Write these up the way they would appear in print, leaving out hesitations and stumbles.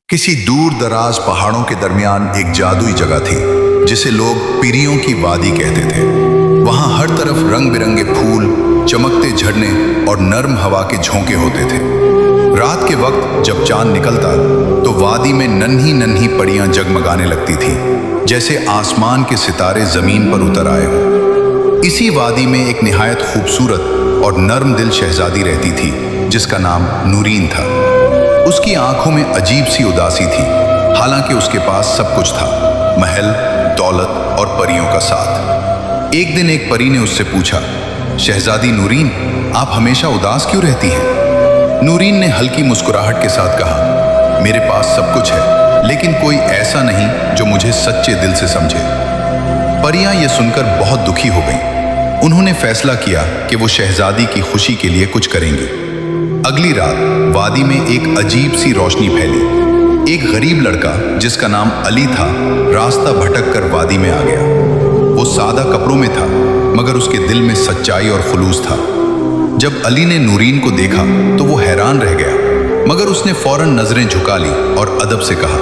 किसी दूर दराज पहाड़ों के दरमियान एक जादुई जगह थी जिसे लोग पीरियों की वादी कहते थे। वहां हर तरफ रंग बिरंगे फूल, चमकते झरने और नर्म हवा के झोंके होते थे। रात के वक्त जब चांद निकलता तो वादी में नन्ही नन्ही परियां जगमगाने लगती थी, जैसे आसमान के सितारे जमीन पर उतर आए हों। इसी वादी में एक निहायत खूबसूरत और नर्म दिल शहजादी रहती थी जिसका नाम नूरीन था। उसकी आंखों में अजीब सी उदासी थी, हालांकि उसके पास सब कुछ था, महल, दौलत और परियों का साथ। एक दिन एक परी ने उससे पूछा, शहजादी नूरीन, आप हमेशा उदास क्यों रहती हैं? नूरीन ने हल्की मुस्कुराहट के साथ कहा, मेरे पास सब कुछ है, लेकिन कोई ऐसा नहीं जो मुझे सच्चे दिल से समझे। परियां ये सुनकर बहुत दुखी हो गईं। उन्होंने फैसला किया कि वो शहजादी की खुशी के लिए कुछ करेंगी। अगली रात वादी में एक अजीब सी रोशनी फैली। एक गरीब लड़का जिसका नाम अली था, रास्ता भटक कर वादी में आ गया। वो सादा कपड़ों में था, मगर उसके दिल में सच्चाई और खुलूस था। जब अली ने नूरीन को देखा तो वो हैरान रह गया, मगर उसने फौरन नजरें झुका ली और अदब से कहा,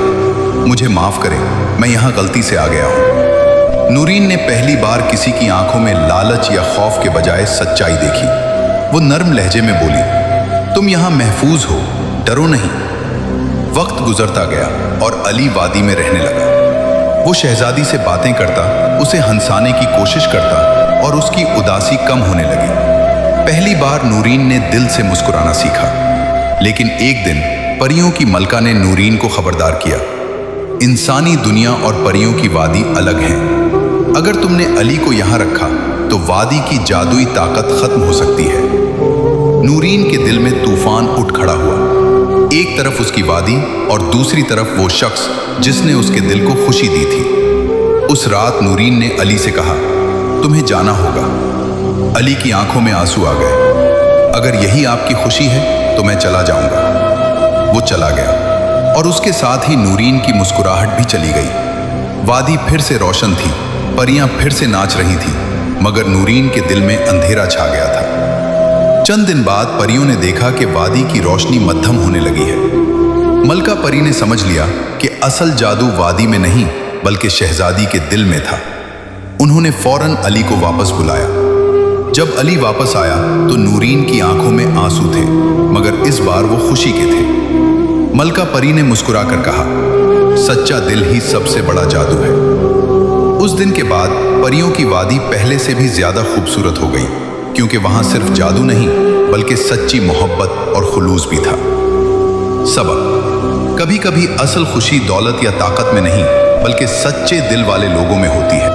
मुझे माफ करें, मैं यहाँ गलती से आ गया हूँ। नूरीन ने पहली बार किसी की आंखों में लालच या खौफ के बजाय सच्चाई देखी। वो नर्म लहजे में बोली, तुम यहाँ महफूज हो, डरो नहीं। वक्त गुजरता गया और अली वादी में रहने लगा। वो शहजादी से बातें करता, उसे हंसाने की कोशिश करता और उसकी उदासी कम होने लगी। पहली बार नूरीन ने दिल से मुस्कुराना सीखा। लेकिन एक दिन परियों की मलका ने नूरीन को खबरदार किया, इंसानी दुनिया और परियों की वादी अलग है। अगर तुमने अली को यहाँ रखा तो वादी की जादुई ताकत खत्म हो सकती है। नूरीन के दिल में तूफान उठ खड़ा हुआ। एक तरफ उसकी वादी और दूसरी तरफ वो शख्स जिसने उसके दिल को खुशी दी थी। उस रात नूरीन ने अली से कहा, तुम्हें जाना होगा। अली की आंखों में आंसू आ गए। अगर यही आपकी खुशी है तो मैं चला जाऊंगा। वो चला गया और उसके साथ ही नूरीन की मुस्कुराहट भी चली गई। वादी फिर से रोशन थी, परियां फिर से नाच रही थी, मगर नूरीन के दिल में अंधेरा छा गया था। चंद दिन बाद परियों ने देखा कि वादी की रोशनी मध्यम होने लगी है। मलका परी ने समझ लिया कि असल जादू वादी में नहीं बल्कि शहजादी के दिल में था। उन्होंने फौरन अली को वापस बुलाया। जब अली वापस आया तो नूरीन की आंखों में आंसू थे, मगर इस बार वो खुशी के थे। मलका परी ने मुस्कुराकर कहा, सच्चा दिल ही सबसे बड़ा जादू है। उस दिन के बाद परियों की वादी पहले से भी ज्यादा खूबसूरत हो गई, क्योंकि वहां सिर्फ जादू नहीं बल्कि सच्ची मोहब्बत और खुलूस भी था। सबक, कभी कभी असल खुशी दौलत या ताकत में नहीं बल्कि सच्चे दिल वाले लोगों में होती है।